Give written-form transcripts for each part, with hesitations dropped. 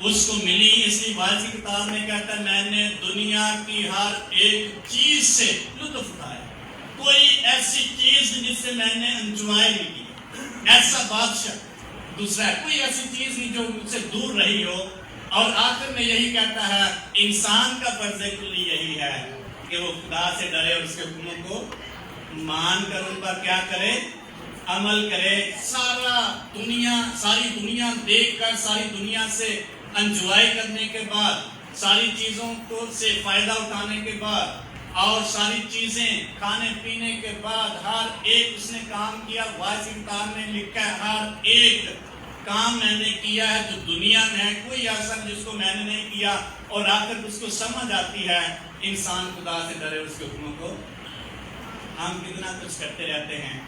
اس کو ملی. اس لیے واضح کتاب میں کہتا ہے میں نے دنیا کی ہر ایک چیز سے لطف اٹھایا. کوئی ایسی چیز جس سے میں نے انجوائے نہیں کی. ایسا بادشاہ دوسرا ہے. کوئی ایسی چیز نہیں جو مجھ سے دور رہی ہو. اور آخر میں یہی کہتا ہے انسان کا فرض کلی یہی ہے کہ وہ خدا سے ڈرے اور اس کے حکموں کو مان کر ان پر کیا کرے؟ عمل کرے. ساری دنیا دیکھ کر, ساری دنیا سے انجوائے کرنے کے بعد, ساری چیزوں کو سے فائدہ اٹھانے کے بعد, اور ساری چیزیں کھانے پینے کے بعد ہر ایک اس نے کام کیا. واضح کتاب میں لکھا ہے ہر ایک کام میں نے کیا ہے جو دنیا میں ہے. کوئی ایسا جس کو میں نے نہیں کیا. اور آخر اس کو سمجھ آتی ہے انسان خدا سے ڈرے اس کے حکموں کو. ہم کتنا کچھ کرتے رہتے ہیں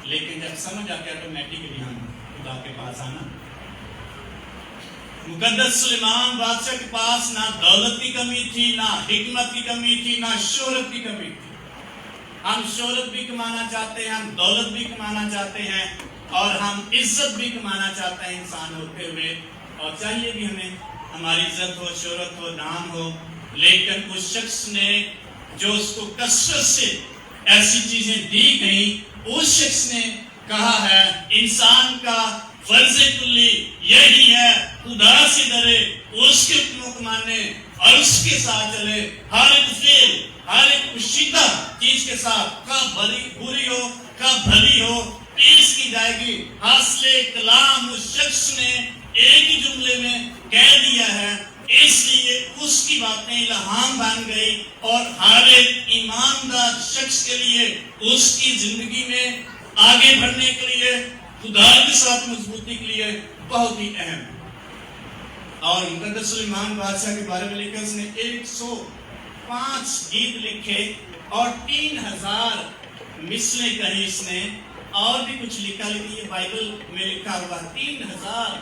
لیکن جب سمجھ آتے آٹومیٹکلی ہم خدا کے پاس آنا. مقدس سلیمان بادشاہ کے پاس نہ دولت کی کمی تھی, نہ حکمت کی کمی تھی, نہ شہرت کی کمی تھی. ہم شہرت بھی کمانا چاہتے ہیں, ہم دولت بھی کمانا چاہتے ہیں, اور ہم عزت بھی کمانا چاہتے ہیں انسان ہوتے ہوئے. اور چاہیے بھی ہمیں ہماری عزت ہو, شہرت ہو, نام ہو. لیکن اس شخص نے جو اس کو کثرت سے ایسی چیزیں دی گئیں, اس شخص نے کہا ہے انسان کا فرض کلی یہی ہے خدا سے ڈرے, اس کے حکموں کو مانے اور اس کے ساتھ چلے. ہر ایک فعل, ہر ایک پوشیدہ چیز کے ساتھ کا بری ہو کا بھلی ہو پیش کی جائے گی. حاصل کلام اس شخص نے ایک ہی جملے میں کہہ دیا ہے, اس لیے اس کی باتیں الہام بن گئی. اور ہر ایک ایماندار شخص کے لیے اس کی زندگی میں آگے بڑھنے کے لیے, خدا کے ساتھ مضبوطی کے لیے بہت ہی اہم. اور مقدس سلیمان بادشاہ کے بارے میں لکھا اس نے 105 گیت لکھے اور 3000 مثلیں کہیں اس نے, اور بھی کچھ لکھا. لیکن یہ بائبل میں لکھا ہوا 3000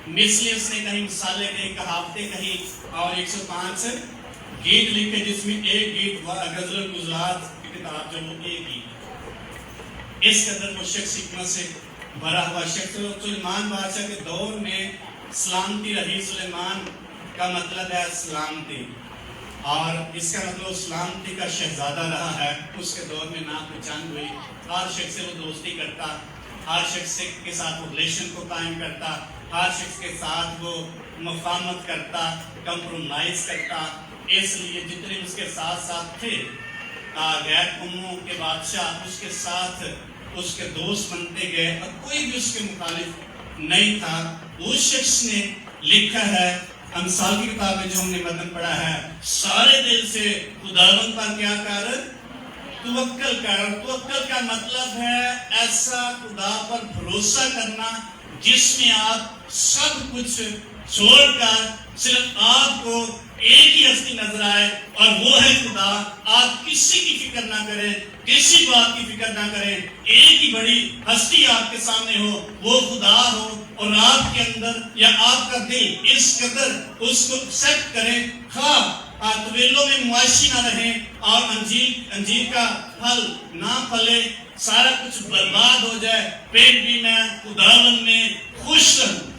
مثلیں اس نے کہیں, مثالیں کہیں, کہاوتیں کہیں, اور 105 گیت لکھے جس میں ایک گیت غزل الغزلات کی کتاب جو وہ ایک گیت. اس قدر وہ شخص حکمت سے بھرا ہوا شخص. سلیمان بادشاہ کے دور میں سلامتی رہی. سلیمان کا مطلب ہے سلامتی, اور اس کا مطلب سلامتی کا شہزادہ رہا ہے. اس کے دور میں نہ کوئی جنگ ہوئی, ہر شخص سے وہ دوستی کرتا, ہر شخص کے ساتھ وہ ریلیشن کو قائم کرتا, ہر شخص کے ساتھ وہ مفاہمت کرتا, کمپرومائز کرتا. اس لیے جتنے اس کے ساتھ ساتھ تھے غیر قوموں کے بادشاہ اس کے ساتھ اس کے دوست بنتے گئے, اور کوئی بھی اس کے مخالف نہیں تھا. اس شخص نے لکھا ہے امثال کی کتاب میں جو ہم نے متن پڑھا ہے, سارے دل سے خداوند پر کیا کر, توکل کر. توکل کا مطلب ہے ایسا خدا پر بھروسہ کرنا جس میں آپ سب کچھ چھوڑ کر صرف آپ کو ایک ہی ہستی نظر آئے, اور وہ ہے خدا. آپ کسی کی فکر نہ کریں, کسی بات کی فکر نہ کریں, ایک ہی بڑی ہستی آپ کے سامنے ہو, وہ خدا ہو, اور آپ کے اندر یا آپ کا دل اس قدر اس کو ایکسپٹ کرے, خواہ طویلوں میں معاشی نہ رہیں اور انجیر کا پھل نہ پھلے, سارا کچھ برباد ہو جائے, پھر بھی میں خداوند میں خوش رہوں.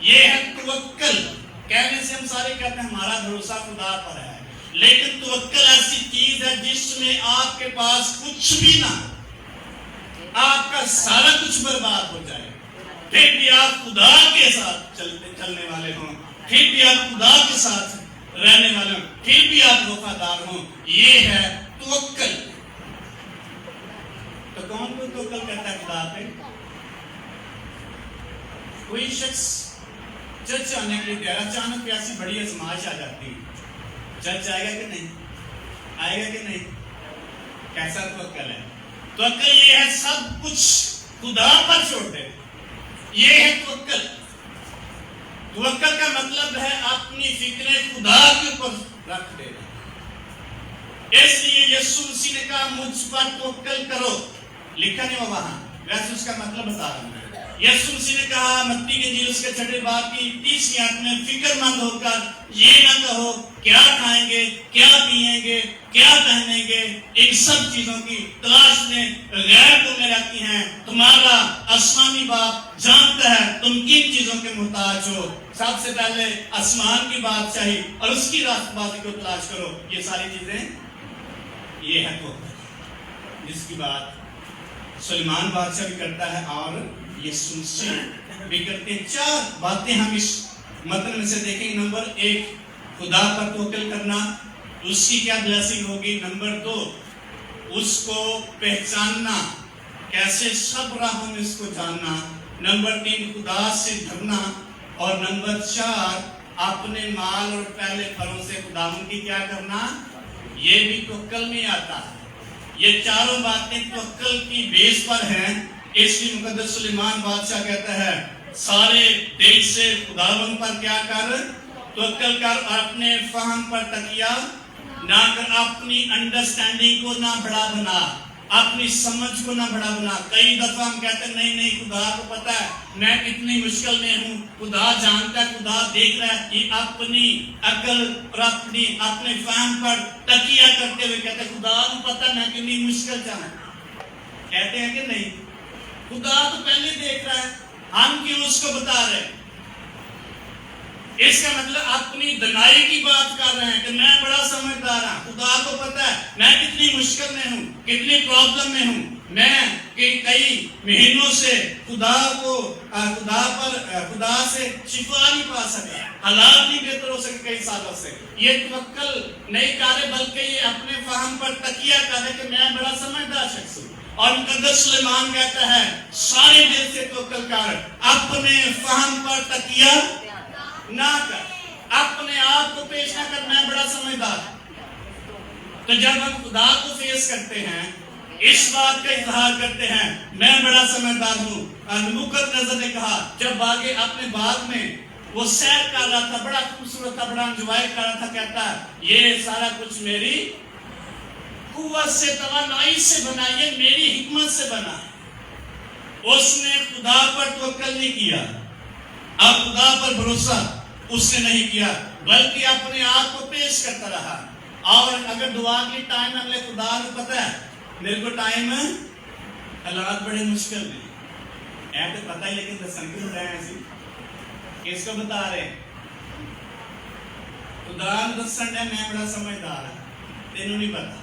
یہ ہے توکل. کہنے سے ہم سارے کہتے ہیں ہمارا بھروسہ خدا پر ہے, لیکن توکل ایسی چیز ہے جس میں آپ کے پاس کچھ بھی نہ, آپ کا سارا کچھ برباد ہو جائے, پھر بھی آپ خدا کے ساتھ چلنے والے ہوں, پھر بھی آپ خدا کے ساتھ رہنے والے ہوں, پھر بھی آپ وفادار ہوں. یہ ہے توکل. تو کون کو توکل کرتا ہے خدا پہ؟ کوئی شخص چرچ آنے کے لیے اچانک ایسی بڑی آزمائش آ جاتی ہے, چرچ آئے گا کہ نہیں؟ آئے گا کہ نہیں؟ کیسا توکل ہے؟ توکل یہ ہے سب کچھ خدا پر چھوڑ دے. یہ ہے توکل. توکل کا مطلب ہے اپنی فکریں خدا کے اوپر رکھ دینا. اس لیے یسوع مسیح نے کہا مجھ پر توکل کرو. لکھا نہیں ہو وہاں, ویسے اس کا مطلب بتا رہا ہوں. یسوع مسیح نے کہا متی کی انجیل اس کے 6 باب کی 30 آیت میں, فکر مند ہو کر یہ نہ کہو کیا کھائیں گے, کیا پیئیں گے, کیا پہنیں گے. ان سب چیزوں کی تلاش میں غیر تمہیں رہتی ہیں. تمہارا آسمانی باپ جانتا ہے تم کن چیزوں کے محتاج ہو. سب سے پہلے آسمان کی بادشاہی اور اس کی راست بازی کو تلاش کرو. یہ ساری چیزیں یہ ہے توکل، جس کی بات سلیمان بادشاہ بھی کرتا ہے اور یہ سمسن بھی کرتے ہیں. 4 باتیں ہم اس متن میں سے دیکھیں. نمبر 1 خدا پر توکل کرنا، اس کی کیا بلیسنگ ہوگی. نمبر 2 اس کو پہچاننا، کیسے سب راہوں میں اس کو جاننا. نمبر 3 خدا سے ڈرنا. اور نمبر 4 اپنے مال اور پہلے پھلوں سے خداوند کی کیا کرنا. یہ بھی توکل میں آتا ہے. یہ چاروں باتیں توکل کی بیس پر ہیں. اس لیے مقدس سلیمان بادشاہ کہتا ہے سارے دل سے خداوند پر کیا کر، توکل کر، اور اپنے فہم پر تکیہ نہ کر. اپنی انڈرسٹینڈنگ کو نہ بڑا بنا، اپنی سمجھ کو نہ بڑا بنا. کئی دفعہ ہم کہتے ہیں نہیں خدا کو پتا ہے میں کتنی مشکل میں ہوں، خدا جانتا ہے، خدا دیکھ رہا ہے. یہ اپنی عقل اور اپنے فہم پر تکیہ کرتے ہوئے کہتے ہیں خدا کو پتا ہے میں کتنی مشکل چاہتا ہوں. کہتے ہیں کہ نہیں، خدا تو پہلے دیکھ رہا ہے، ہم کیوں اس کو بتا رہے ہیں. اس کا مطلب اپنی دنائی کی بات کر رہے ہیں کہ میں بڑا سمجھدار ہوں، خدا کو پتا ہے میں کتنی مشکل میں ہوں، کتنی پرابلم میں ہوں. میں کئی مہینوں سے خدا سے شفا نہیں پا سکا، حالات نہیں بہتر ہو سکے کئی سالوں سے. یہ توکل نہیں کر رہے بلکہ یہ اپنے فہم پر تکیہ کر رہے کہ میں بڑا سمجھدار شخص ہوں. اور مقدس سلیمان کہتا ہے سارے دل سے توکل کر، اپنے فہم پر تکیہ نہ کر، اپنے آپ کو پیش نہ کر میں بڑا سمجھدار. تو جب ہم خدا کو فیس کرتے ہیں، اس بات کا اظہار کرتے ہیں میں بڑا سمجھدار ہوں. نبوکدنضر نے کہا جب آگے اپنے باغ میں وہ سیر کر رہا تھا، بڑا خوبصورت تھا، بڑا انجوائے کر رہا تھا، کہتا ہے یہ سارا کچھ میری قوت سے، توانائی سے بنا، یہ میری حکمت سے بنا. اس نے خدا پر توکل نہیں کیا، اب خدا پر بھروسہ اس نے نہیں کیا، بلکہ اپنے آپ کو پیش کرتا رہا. اور اگر دعا کی ٹائم میں خدا کو پتا ہے میرے کو ٹائم حالات بڑے مشکل میں اے تو پتا ہی، لیکن دسن کیوں رہے ہیں ایسی کس کو بتا رہے ہیں. خدا دسن ہے میں بڑا سمجھدار ہوں، تینوں نہیں پتا.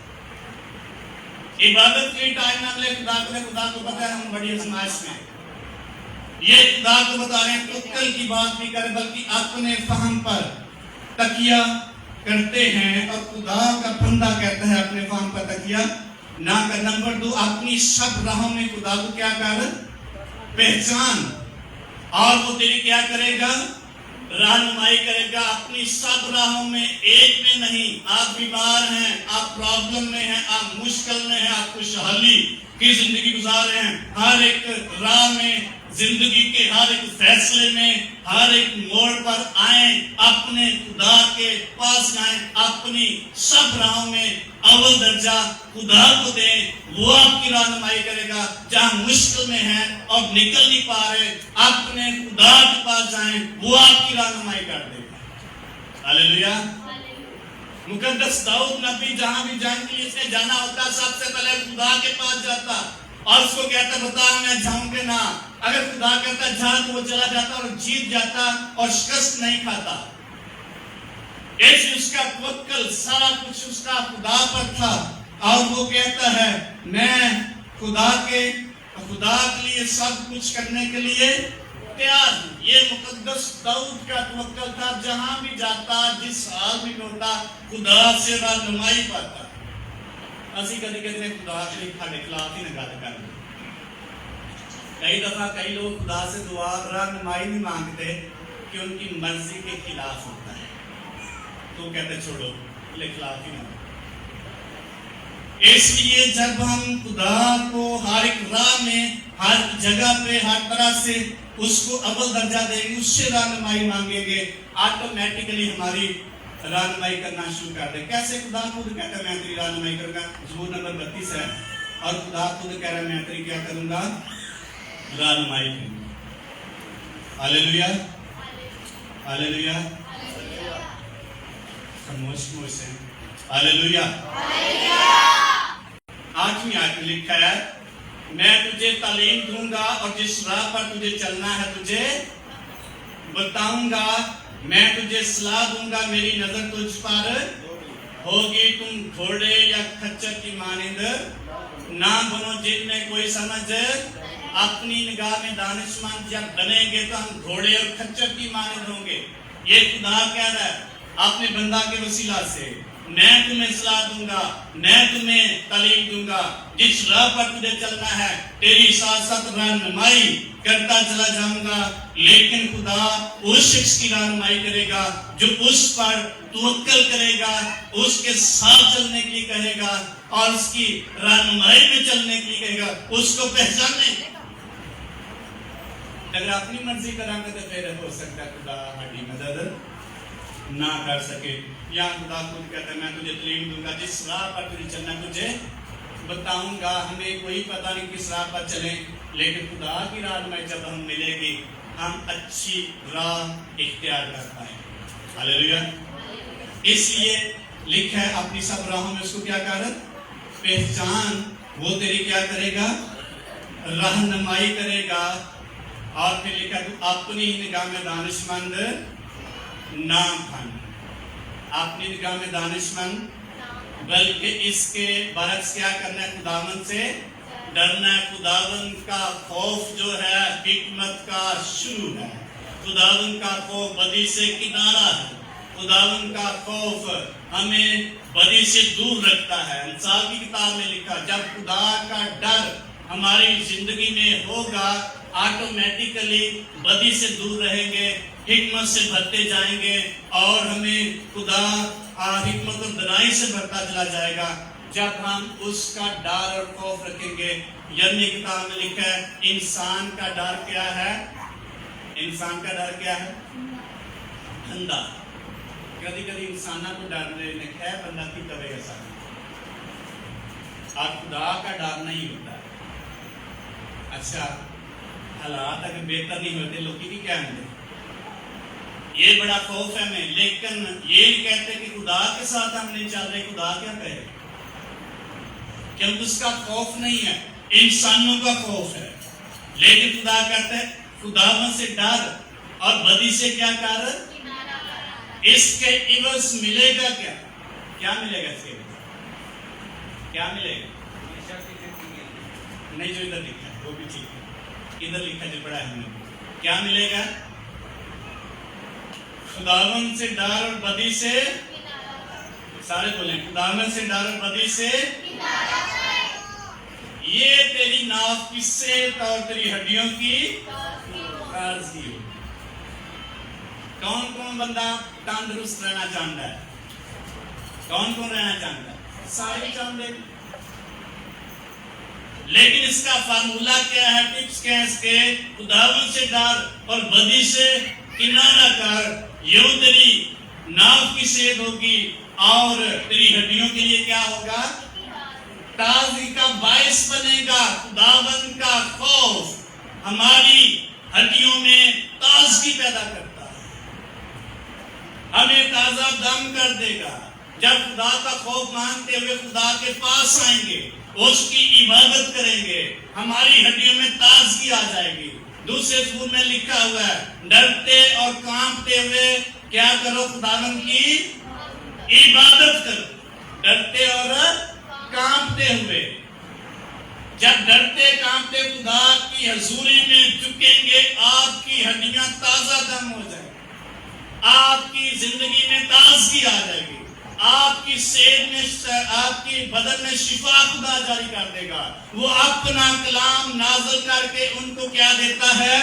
عبادت کی ٹائم میں خدا کو پتا ہے ہم بڑی آزمائش میں. یہ خدا کو بتا رہے ہیں توکل کی بات نہیں کرے بلکہ اپنے فہم پر تکیہ کرتے ہیں. اور خدا کا بندہ کہتا ہے اپنے فہم پر تکیہ نہ کر. نمبر 2 اپنی سب راہوں میں خدا کو کیا کر، پہچان، اور وہ تیری کیا کرے گا، رہنمائی کرے گا. اپنی سب راہوں میں، ایک میں نہیں. آپ بیمار ہیں، آپ پرابلم میں ہیں، آپ مشکل میں ہیں، آپ خوشحالی کی زندگی گزار رہے ہیں، ہر ایک راہ میں، زندگی کے ہر ایک فیصلے میں، ہر ایک موڑ پر آئیں، اپنے خدا کے پاس آئیں. اپنی سب راہوں میں اول درجہ خدا کو دیں، وہ آپ کی رہنمائی کرے گا. جہاں مشکل میں ہیں اور نکل نہیں پا رہے، اپنے خدا کے پاس جائیں، وہ آپ کی رہنمائی کر دے گا. ہاللیلویا. مقدس داؤد نبی جہاں بھی جنگ کے لیے اس نے جانا ہوتا سب سے پہلے خدا کے پاس جاتا اور اس کو کہتا بتا میں جاؤں کہ نہ. اگر خدا کہتا جا تو وہ چلا جاتا اور جیت جاتا اور شکست نہیں کھاتا. اس کا توکل سارا کچھ اس کا خدا پر تھا اور وہ کہتا ہے میں خدا کے لیے سب کچھ کرنے کے لیے تیار ہوں. یہ مقدس داؤد کا توکل تھا. جہاں بھی جاتا، جس حال میں ہوتا، خدا سے رہنمائی پاتا. اسی کدی کہتے ہیں خدا کے خلاف ہی نہ گل کر. کئی دفعہ کئی لوگ خدا سے دعا رہنمائی نہیں مانگتے کہ ان کی مرضی کے خلاف ہوتا ہے، تو کہتے چھوڑو لے خلاف ہی نہ. اس لیے جب ہم خدا کو ہر ایک راہ میں، ہر جگہ پہ، ہر طرح سے اس کو اول درجہ دیں گے، اس سے رہنمائی مانگیں گے، آٹومیٹکلی ہماری رہنمائی کرنا شروع کر دیں. کیسے خدا خود کہتا ہے میں تیری رہنمائی کروں گا. زبور نمبر 32 ہے اور خدا خود کہہ رہا ہے میں تیری کیا کروں گا، رہنمائی کروں گا. ہاللیلویا، ہاللیلویا. خاموش سے ہاللیلویا. 8ویں آیت میں لکھا ہے میں تجھے تعلیم دوں گا اور جس راہ پر تجھے چلنا ہے تجھے بتاؤں گا، میں تجھے صلاح دوں گا، میری نظر تجھ پر ہوگی، تم گھوڑے یا کھچر کی مانند نہ بنو جن میں کوئی سمجھ۔ اپنی نگاہ میں دانش مند جب بنیں گے تو ہم گھوڑے اور کھچر کی مانند ہوں گے۔ یہ خدا کہہ رہا ہے اپنے بندہ کے وسیلہ سے، میں تمہیں صلاح دوں گا، میں تمہیں تعلیم دوں گا، جس راہ پر تجھے چلنا ہے تیری ساتھ ساتھ رہنمائی کرتا چلا جاؤں گا۔ لیکن خدا اس شخص کی رہنمائی کرے گا جو اس پر توکل کرے گا، اس کے ساتھ چلنے کے لیے کہے گا اور اس کی رہنمائی میں چلنے کے لیے کہے گا، اس کو پہچاننے۔ اگر اپنی مرضی کریں گے تو پھر ہو سکتا ہے خدا ہماری مدد نہ کر سکے۔ یا خدا خود کہتا ہے میں تجھے تعلیم دوں گا، جس راہ پر تجھے چلنا تجھے بتاؤں گا۔ ہمیں کوئی پتہ نہیں کس راہ پر چلیں، لیکن خدا کی رہنمائی جب ہم ملے گی ہم اچھی راہ اختیار کر پائیں۔ ہاللیلویا۔ اس لیے لکھا ہے اپنی سب راہوں میں اس کو کیا کر پہچان، وہ تیری کیا کرے گا، رہنمائی کرے گا۔ اور پھر لکھا تو اپنی نگاہ میں دانش مند نہ بن، اپنی نگاہ میں دانش مند، بلکہ اس کے برعکس کیا کرنا ہے، خداوند سے ڈرنا ہے۔ خداوند کا خوف جو ہے حکمت کا شروع ہے، خداوند کا خوف بدی سے کنارہ ہے، خداوند کا خوف ہمیں بدی سے دور رکھتا ہے۔ انصاف کی کتاب میں لکھا جب خدا کا ڈر ہماری زندگی میں ہوگا آٹومیٹیکلی بدی سے دور رہیں گے، حکمت سے بھرتے جائیں گے اور ہمیں خدا حکمت اور دانائی سے بھرتا چلا جائے گا جب ہم اس کا ڈر اور خوف رکھیں گے۔ یعنی کتاب میں لکھا ہے انسان کا ڈر کیا ہے، انسان کا ڈر کیا ہے، دھندا۔ کبھی کبھی انسانوں کو ڈر لکھا ہے بندہ کی کرے گا سارا، اور خدا کا ڈر نہیں ہوتا۔ اچھا حالات اگر بہتر نہیں ہوتے لوگ کی کیا ہوتے، یہ بڑا خوف ہے ہمیں، لیکن یہ کہتے کہ خدا کے ساتھ ہم نہیں چل رہے، خدا کیا کہے، کیونکہ اس کا خوف نہیں ہے، انسانوں کا خوف ہے۔ لیکن خدا کہتا ہے خداوند سے ڈر اور بدی سے کیا کر، اس کے عوض ملے گا کیا، کیا ملے گا، اس کے عوض کیا ملے گا، نہیں جو ادھر لکھا ہے وہ بھی ٹھیک ہے، ادھر لکھا جو پڑھا ہے ہم نے کیا ملے گا، خداوند سے ڈر اور بدی سے، سارے بولیں خداوند سے ڈر اور بدی سے، یہ تیری ناف کی صحت اور تیری ہڈیوں کی تازگی ہو۔ کون کون بندہ تندرست رہنا چاہتا ہے، کون کون رہنا چاہتا ہے، سارے چاہتے ہیں، لیکن اس کا فارمولا کیا ہے، ٹپس کیا ہے اس کے، خداوند سے ڈر اور بدی سے کنارہ کر، یوں تیری ناف کی صحت ہوگی اور تیری ہڈیوں کے لیے کیا ہوگا، تازگی کا باعث بنے گا۔ خداوند کا خوف ہماری ہڈیوں میں تازگی پیدا کرتا ہے، ہمیں تازہ دم کر دے گا۔ جب خدا کا خوف مانتے ہوئے خدا کے پاس آئیں گے، اس کی عبادت کریں گے، ہماری ہڈیوں میں تازگی آ جائے گی۔ دوسرے سور میں لکھا ہوا ہے ڈرتے اور کانپتے ہوئے کیا کرو، خداوند کی عبادت کرو، ڈرتے اور کانپتے ہوئے۔ جب ڈرتے کانپتے خدا کی حضوری میں جھکیں گے، آپ کی ہڈیاں تازہ دم ہو جائیں گی، آپ کی زندگی میں تازگی آ جائے گی، آپ کی صحت میں، آپ کی بدن میں شفا خدا جاری کر دے گا۔ وہ اپنا کلام نازل کر کے ان کو کیا دیتا ہے،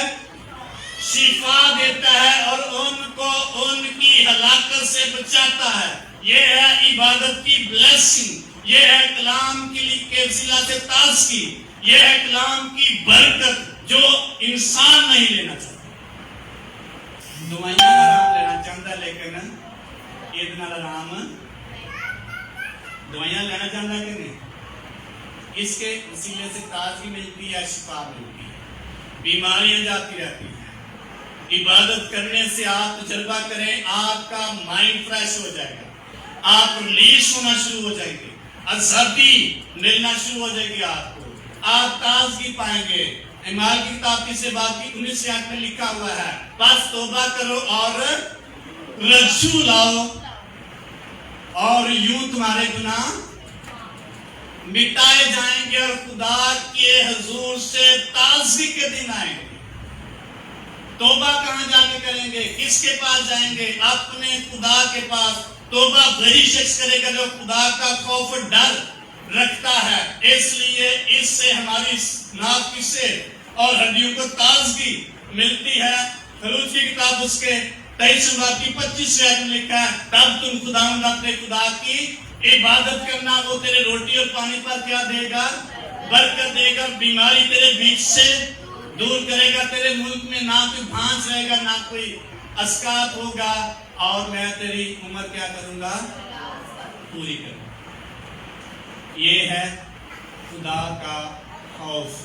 شفا دیتا ہے اور ان کو ان کی ہلاکت سے بچاتا ہے۔ یہ ہے عبادت کی بلیسنگ، یہ ہے کلام کے وسیلہ سے تازگی، یہ ہے کلام کی برکت جو انسان نہیں لینا چاہتا، دوائیاں آرام لینا چاہتا ہے، لیکن اتنا آرام دوائیاں لینا چاہتا ہے کہ نہیں، اس کے وسیلے سے تازگی ملتی ہے، شفا ملتی ہے، بیماریاں جاتی رہتی ہیں۔ عبادت کرنے سے آپ تجربہ کریں، آپ کا مائنڈ فریش ہو جائے گا، آپ ریلیز ہونا شروع ہو جائیں گے، آزادی ملنا شروع ہو جائے گی، آپ کو آپ تازگی پائیں گے، اعمال کی کتاب تیسرے باب کی 19 آیت میں لکھا ہوا ہے بس توبہ کرو اور رجوع لاؤ اور یوں تمہارے گناہ مٹائے جائیں گے اور خدا کے حضور سے تازگی کے دن آئیں گے۔ توبہ کہاں جا کے کریں گے؟ کس کے پاس جائیں گے؟ اپنے خدا کے پاس۔ توبہ وہی شخص کرے گا جو خدا کا خوف و ڈر رکھتا ہے، اس لیے اس سے ہماری ناک کی صحت اور ہڈیوں کو تازگی ملتی ہے۔ خروج کی کتاب اس کے 23 باب کی 25 آیت میں لکھا ہے تب تم خداوند اپنے خدا کی عبادت کرنا، وہ تیرے روٹی اور پانی پر کیا دے گا؟ برکت دے گا، بیماری تیرے بیچ سے دور کرے گا، تیرے ملک میں نہ کوئی بھانس رہے گا نہ کوئی اسقاط ہوگا، اور میں تیری عمر کیا کروں گا؟ پوری کروں۔ یہ ہے خدا کا خوف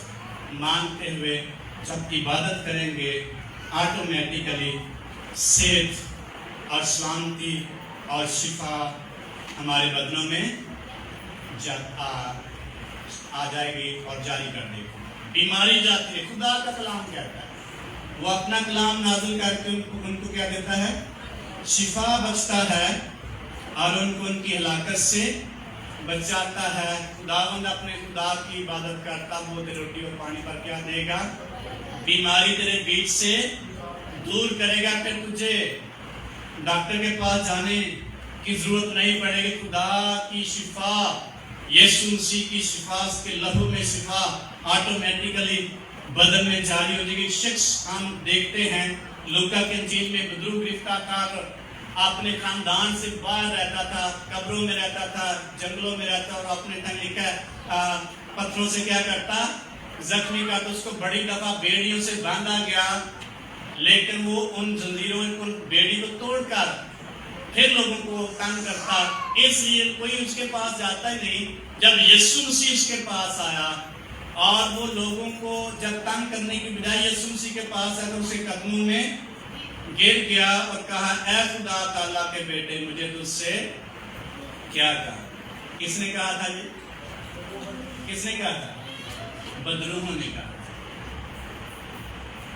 مانتے ہوئے جب عبادت کریں گے آٹومیٹیکلی صحت اور سلامتی اور شفا ہمارے بدنوں میں آ جائے گی اور جاری کر دے گی۔ بیماری جاتی ہے، خدا کا کلام کہتا ہے، وہ اپنا کلام نازل کر کے ان کو کیا دیتا ہے؟ شفا بخشتا ہے اور ان کو ان کی ہلاکت سے بچاتا ہے۔ خداوند اپنے خدا کی عبادت کرتا، وہ تیرے روٹی اور پانی پر کیا دے گا؟ بیماری تیرے بیچ سے دور کرے گا، کہ تجھے ڈاکٹر کے پاس جانے کی ضرورت نہیں پڑے گی۔ خدا کی شفا، یسوع مسیح کی شفا، اس کے لہو میں شفا آٹومیٹیکلی بدن میں جاری ہو جائے گی۔ شخص ہم دیکھتے ہیں لوکا کی انجیل میں بدرو گرفتہ تھا، اپنے خاندان سے باہر رہتا تھا، قبروں میں رہتا تھا، جنگلوں میں رہتا، اور اپنے تنگ لکھا ہے پتھروں سے کیا کرتا؟ زخمی کا، تو اس کو بڑی دفعہ بیڑیوں سے باندھا گیا، لیکن وہ ان زنجیروں ان بیڑی کو توڑ کر پھر لوگوں کو تنگ کرتا، اس لیے کوئی اس کے پاس جاتا ہی نہیں۔ جب یسوع مسیح اس کے پاس آیا اور وہ لوگوں کو جب تنگ کرنے کی بجائے یسوع مسیح کے پاس آیا تو اس کے قدموں میں گر گیا اور کہا اے خدا تعالیٰ کے بیٹے مجھے تجھ سے کیا کہا؟ کس نے کہا تھا جی؟ کس نے کہا تھا؟ بدروحوں نے کہا،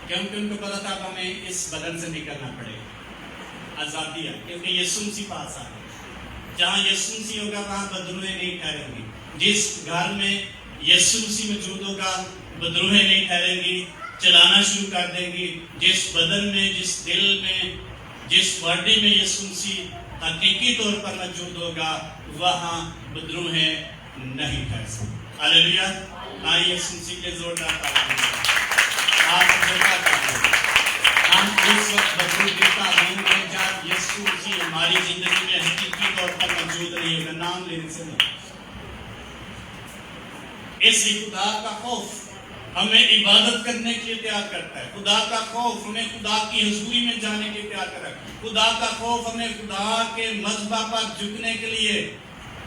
کیونکہ ان کو پتا تھا کہ ہمیں اس بدن سے نکلنا پڑے گا، آزادی ہے، کیونکہ یسوع مسیح پاس آ گیا۔ جہاں یسوع مسیح ہوگا وہاں بدروہیں نہیں ٹھہریں گی۔ جس گھر میں یسوع مسیح موجود ہوگا بدروہیں نہیں ٹھہریں گی، چلانا شروع کر دیں گی۔ جس بدن میں، جس دل میں، جس باڈی میں یسوع مسیح حقیقی طور پر موجود ہوگا وہاں بدروہیں نہیں ٹھہر سکتی۔ ہاللیلویہ! آئیے یسوع مسیح کے زوردار تعریف آپ دیکھا کرتے ہیں۔ ہم اس وقت بدرو گرتا ہوں گے جب یسوع مسیح ہماری زندگی میں حقیقی طور پر موجود نہیں ہوگا، نام لینے سے نہیں۔ اس لیے خدا کا خوف ہمیں عبادت کرنے کے لیے تیار کرتا ہے۔ خدا کا خوف ہمیں خدا کی حضوری میں جانے کے لیے تیار کرتا ہے۔ خدا کا خوف ہمیں خدا کے مذبح پر جھکنے کے لیے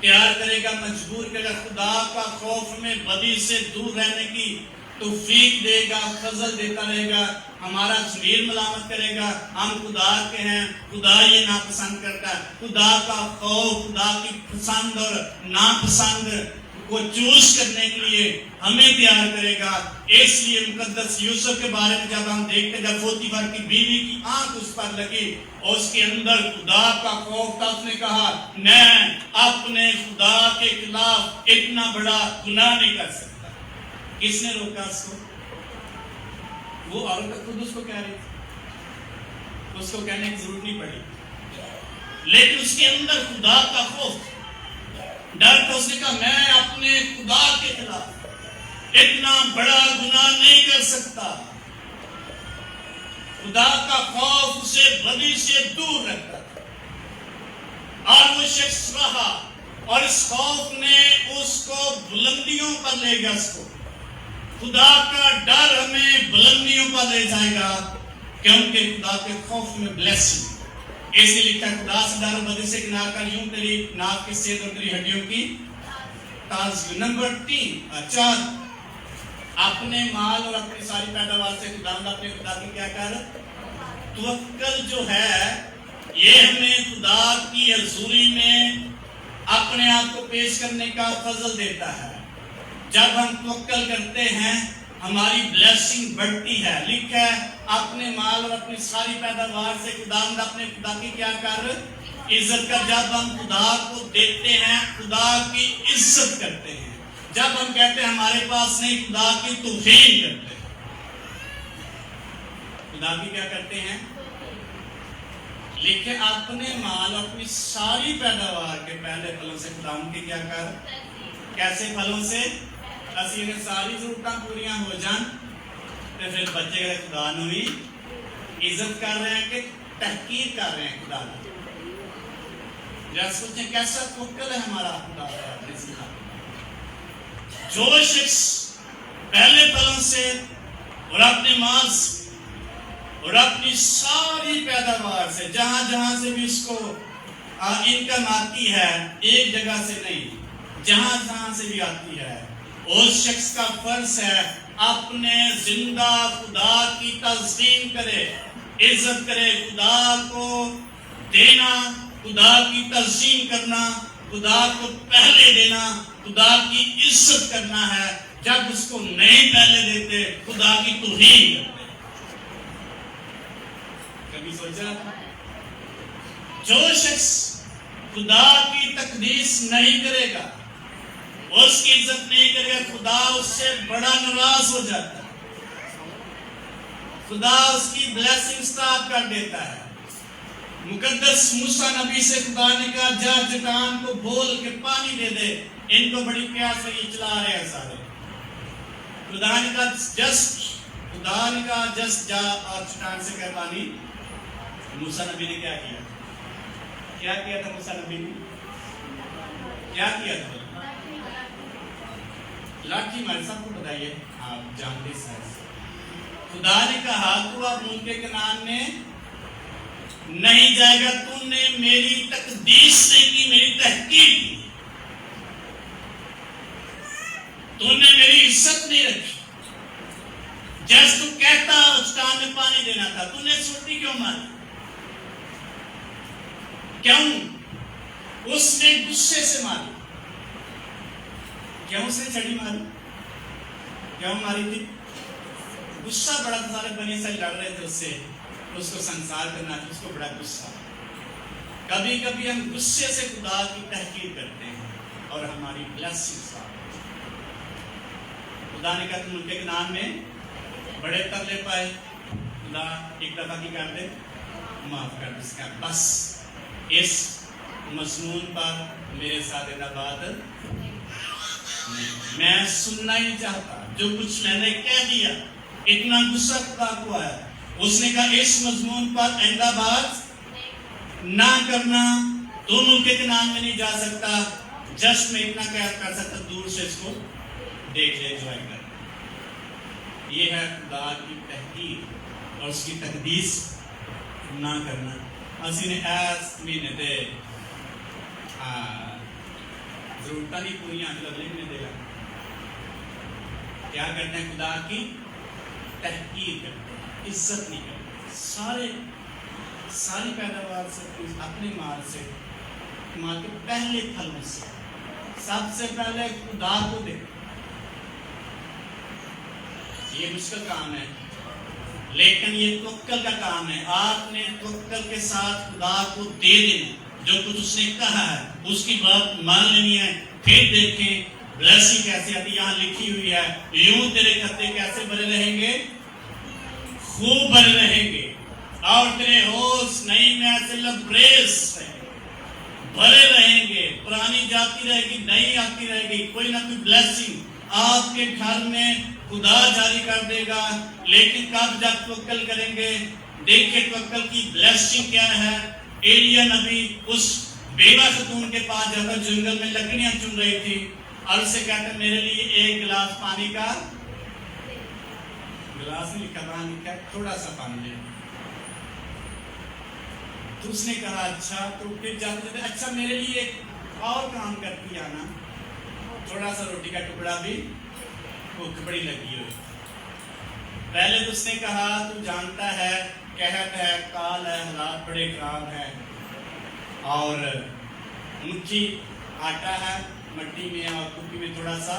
تیار کرے گا، مجبور کرے گا۔ خدا کا خوف ہمیں بدی سے دور رہنے کی توفیق دے گا، فضل دیتا رہے گا، ہمارا ضمیر ملامت کرے گا، ہم خدا کے ہیں، خدا یہ ناپسند کرتا ہے۔ خدا کا خوف خدا کی پسند اور ناپسند کو چوز کرنے کے لیے ہمیں تیار کرے گا۔ اس لیے مقدس یوسف کے بارے میں جب ہم دیکھتے جب پوتیفر کی بیوی کی آنکھ اس پر لگی اور اس کے اندر خدا کا خوف تھا، اس نے کہا میں اپنے خدا کے خلاف اتنا بڑا گناہ نہیں کر سکتا۔ کس نے روکا اس کو؟ وہ عورت خود اس کو کہہ رہی تھی، اس کو کہنے کی ضرورت نہیں پڑی، لیکن اس کے اندر خدا کا خوف ڈر تو اس نے کہا میں اپنے خدا کے خلاف اتنا بڑا گناہ نہیں کر سکتا۔ خدا کا خوف اسے بدی سے دور رکھتا تھا اور وہ شخص رہا، اور اس خوف نے اس کو بلندیوں پر لے گیا۔ اس کو خدا کا ڈر ہمیں بلندیوں پر لے جائے گا، کیونکہ خدا کے خوف میں بلیسنگ۔ اس لیے لکھا خدا سے ڈر بدی سے کنار کر، یوں تیری ناک کی صحت اور تیری ہڈیوں کی تازگی۔ نمبر 4 اپنے مال اور اپنی ساری پیداوار سے اپنے خدا کی کیا کر؟ توکل جو ہے یہ ہمیں خدا کی حضوری میں اپنے آپ کو پیش کرنے کا فضل دیتا ہے۔ جب ہم توکل کرتے ہیں ہماری بلیسنگ بڑھتی ہے. لکھا ہے اپنے مال اور اپنی ساری پیداوار سے خداوند اپنے خدا کی کیا کر عزت کر. جب ہم خدا کو دیتے ہیں خدا کی عزت کرتے ہیں. جب ہم کہتے ہیں ہمارے پاس نہیں خدا کی توہین کرتے ہیں. خدا کی کیا کرتے ہیں؟ لکھے اپنے مال اپنی ساری پیداوار کے پہلے پھلوں سے خداوند کی کیا کر. کیسے پھلوں سے؟ اسی نے ساری ضرورتاں پوریاں ہو جان تو پھر بچے گئے خدا نو بھی عزت کر رہے ہیں کہ تحقیر کر رہے ہیں خدا کی. ذرا سوچیں کیسا توکل ہے ہمارا خدا کا. جو شخص پہلے پھلوں سے اور اپنے مال سے اور اپنی ساری پیداوار سے جہاں جہاں سے بھی اس کو انکم آتی ہے ایک جگہ سے نہیں جہاں جہاں سے بھی آتی ہے اس شخص کا فرض ہے اپنے زندہ خدا کی تعظیم کرے عزت کرے. خدا کو دینا خدا کی تعظیم کرنا خدا کو پہلے دینا خدا کی عزت کرنا ہے. جب اس کو نہیں پہلے دیتے خدا کی توہین کرتے. کبھی سوچا جو شخص خدا کی تقدیس نہیں کرے گا اس کی عزت نہیں کرے گا خدا اس سے بڑا ناراض ہو جاتا ہے. خدا اس کی بلیسنگ سٹاپ کر دیتا ہے. مقدس موسیٰ نبی سے خدا نے کہا جا چٹان کو بول کے پانی دے دے. ان کو بڑی پیاس سے یہ چلا رہے ہیں سارے. خدا نے کہا جسٹ جا اور چٹان سے کہا پانی. موسیٰ نبی نے کیا کیا تھا موسیٰ نبی نے کیا کیا تھا؟ لاٹھی مارے. سب کو بتائیے آپ جانتے ہیں. خدا نے کہا تو اب ملک کنعان میں نہیں جائے گا. تم نے میری تقدیس نہیں کی میری تحقیر کی. تم نے میری عزت نہیں رکھی. جیسے تو کہتا چٹان میں پانی دینا تھا تم نے سوٹی کیوں ماری؟ کیوں؟ اس نے غصے سے ماری. کیوں اس نے چھڑی ماری؟ کیوں ماری تھی؟ غصہ بڑا تھا. سارے بنی سے لڑ رہے تھے اس سے اس کو سنسار کرنا تھا. اس کو بڑا غصہ. کبھی کبھی ہم غصے سے خدا کی تحقیر کرتے ہیں اور ہماری بلیسنگ صاحب. خدا نے کہا تم ملک کنعان میں بڑے ترلے پائے. خدا ایک دفعہ کی کر دے معاف کر دے. اس کا بس اس مضمون پر میرے ساتھ بات میں سننا ہی چاہتا. جو کچھ میں نے کہہ دیا اتنا غصہ خدا کو آیا. اس نے کہا اس مضمون پر آئندہ بات نہ کرنا. تو ملک کنعان میں نہیں جا سکتا. جسٹ میں اتنا کیا کر سکتا دور سے اس کو دیکھ لے انجوائے کر. یہ ہے خدا کی تحقیر اور اس کی تقدیس نہ کرنا. اسی نے ایس مہینے دے ضرورتیں نہیں پوریاں لکھنے دے گا. کیا کرتے ہیں؟ خدا کی تحقیر کرتے ہیں عزت نہیں کرتے. ساری پیداوار سے اپنے مال سے مال کے پہلے پھلوں سے سب سے پہلے خدا کو دے. یہ مشکل کام ہے لیکن یہ توکل کا کام ہے. آپ نے توکل کے ساتھ خدا کو دے دینا. جو کچھ اس نے کہا ہے اس کی بات مان لینی ہے. پھر دیکھیں بلیسنگ کیسے آتی. یہاں لکھی ہوئی ہے یوں تیرے کتے کیسے بھرے رہیں گے؟ خوب بھرے رہیں گے. اور تیرے ہوش نئی میں سے لبریز بھرے رہیں گے. پرانی جاتی رہے گی نئی آتی رہے گی. کوئی نہ کوئی بلیسنگ آپ کے گھر میں خدا جاری کر دے گا. لیکن کب جب توکل کریں گے؟ دیکھیں توکل کی بلیسنگ کیا ہے. ایلیا نبی اس بیوہ خاتون کے پاس جاتا جنگل میں لکڑیاں چن رہی تھی اور اسے کہتا میرے لیے ایک گلاس پانی کا گلاس نہیں لکھا وہاں لکھا تھوڑا سا پانی لے. تو اس نے کہا اچھا. تو پھر جاتے تھے اچھا میرے لیے ایک اور کام کرتی آنا. تھوڑا سا روٹی کا ٹکڑا بھی بھوک بڑی لگی ہوئی. پہلے تو اس نے کہا تو جانتا ہے قحط ہے کال ہے حالات بڑے خراب ہیں اور مٹھی آٹا ہے مٹی میں اور کپی میں تھوڑا سا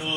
2।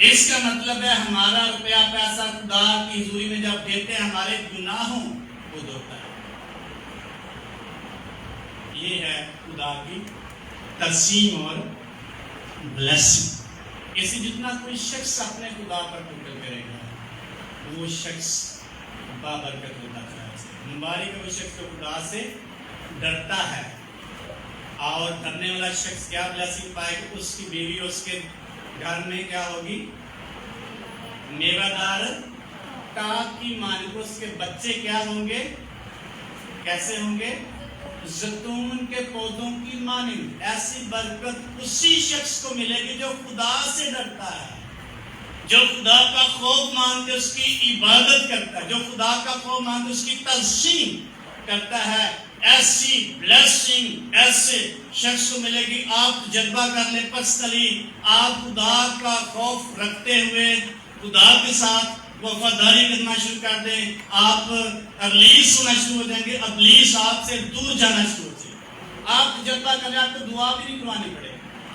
اس کا مطلب ہے ہمارا روپیہ پیسہ خدا کی حضوری میں جب دیتے ہیں ہمارے گناہوں کو دھوتا ہے. یہ ہے خدا کی تقسیم اور بلیسنگ. اسی جتنا کوئی شخص اپنے خدا پر توکل کرے گا وہ شخص بابرکت ہوتا ہے. مبارک ہے وہ شخص جو خدا سے ڈرتا ہے. اور ڈرنے والا شخص کیا بلیسنگ پائے گا؟ اس کی بیوی اس کے گھر میں کیا ہوگی؟ میوہ دار ٹاپ کی مانند. اس کے بچے کیا ہوں گے؟ کیسے ہوں گے؟ زیتون کے پودوں کی مانند. ایسی برکت اسی شخص کو ملے گی جو خدا سے ڈرتا ہے, جو خدا کا خوف مان کے اس کی عبادت کرتا ہے, جو خدا کا خوف مان کے اس کی تعظیم کرتا ہے. ایسی بلیسنگ ایسے شخص کو ملے گی. آپ تجربہ کر لیں پرسنلی, آپ خدا کا خوف رکھتے ہوئے خدا کے ساتھ وفاداری کرنا شروع کر دیں, آپ ریلیز ہونا شروع ہو جائیں گے, ابلیس آپ سے دور جانا شروع ہو جائے گا. آپ تجربہ کریں, آپ کو دعا بھی نہیں کروانی پڑے,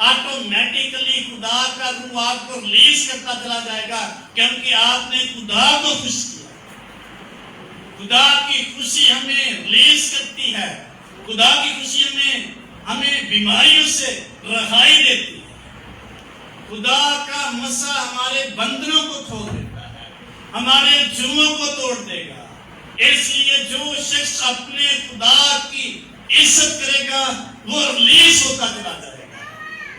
آٹومیٹیکلی خدا کا روح آپ کو ریلیز کرتا چلا جائے گا, کیونکہ آپ نے خدا کو خوش کیا. خدا کی خوشی ہمیں ریلیز کرتی ہے. خدا کی خوشی ہمیں بیماریوں سے رہائی دیتی ہے. خدا کا مسا ہمارے بندنوں کو کھول دیتا ہے, ہمارے جرموں کو توڑ دے گا. اس لیے جو شخص اپنے خدا کی عزت کرے گا وہ ریلیز ہوتا چلا جائے گا.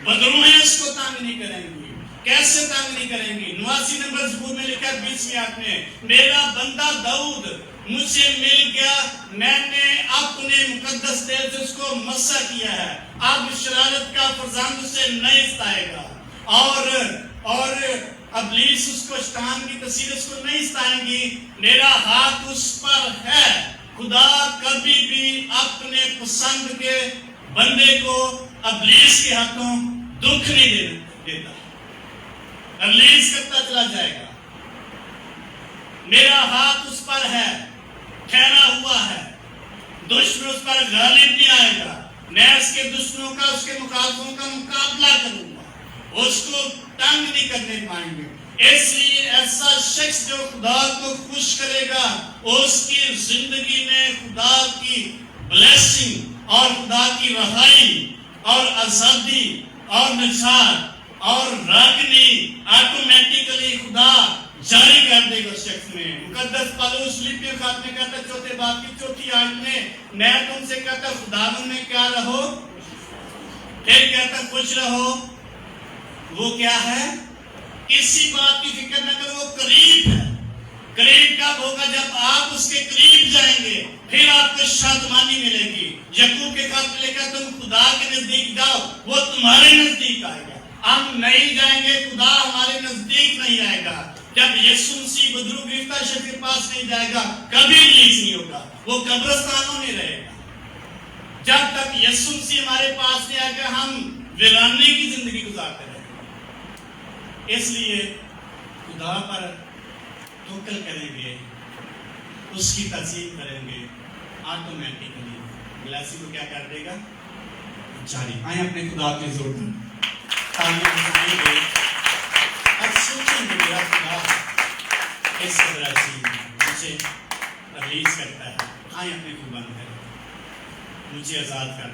بدروہیں اس کو تنگ نہیں کریں گی. کیسے تنگ نہیں کریں گی؟ 89 نمبر زبور میں لکھا ہے 20ویں آیت میں, میرا بندہ داؤد مجھے مل گیا, میں نے اپنے مقدس دل سے اس کو مسح کیا ہے. اب شرارت کا فرزند اسے نہیں ستائے گا, اور ابلیس اس کو شیطان کی تصویر اس کو نہیں ستائیں گی. میرا ہاتھ اس پر ہے. خدا کبھی بھی اپنے پسند کے بندے کو ابلیس کے ہاتھوں دکھ نہیں دیتا, ابلیس کرتا چلا جائے گا. میرا ہاتھ اس پر ہے, ٹھہرا ہوا ہے, دشمن اس پر غالب نہیں آئے گا. میں اس کے دشمنوں کا, اس کے مخالفوں کا مقابلہ کروں گا, اس کو تنگ نہیں کرنے پائیں گے. اس لیے ایسا شخص جو خدا کو خوش کرے گا اس کی زندگی میں خدا کی بلیسنگ اور خدا کی رہائی اور آزادی اور نجات اور راگنی آٹومیٹکلی خدا جاری کر دے گا شخص میں. مقدس پالوس فلیپیوں خط میں کہتا ہے 4 باب کی 4 آیت میں تم سے کہتا خداوند میں کیا رہو, پھر کہتا خوش رہو. وہ کیا ہے؟ کسی بات کی فکر نہ کرو, وہ قریب ہے. قریب کب ہوگا؟ جب آپ اس کے قریب جائیں گے, پھر آپ کو شادمانی ملے گی. یعقوب کے خط میں لکھا تم خدا کے نزدیک جاؤ وہ تمہارے نزدیک آئے گا. ہم نہیں جائیں گے, خدا ہمارے نزدیک نہیں آئے گا. جب یسوع مسیح بدرو گرفتہ شخص کے پاس نہیں جائے گا کبھی ریلیز نہیں ہوگا, وہ قبرستانوں میں رہے گا. جب تک یسوع مسیح ہمارے پاس نہیں آئے گا ہم ویرانے کی زندگی گزارتے رہیں گے. اس لیے خدا پر توکل کریں گے, اس کی تعظیم کریں گے, آٹومیٹکلی بلیسنگ کو کیا کر دے گا؟ جاری. آئیں اپنے خدا کے زور تعلیم سنیں گے, اب سوچیں گے میرا خدا اس طرح سے مجھے ریلیز کرتا ہے. آئیں اپنے کو بند کریں, مجھے آزاد کر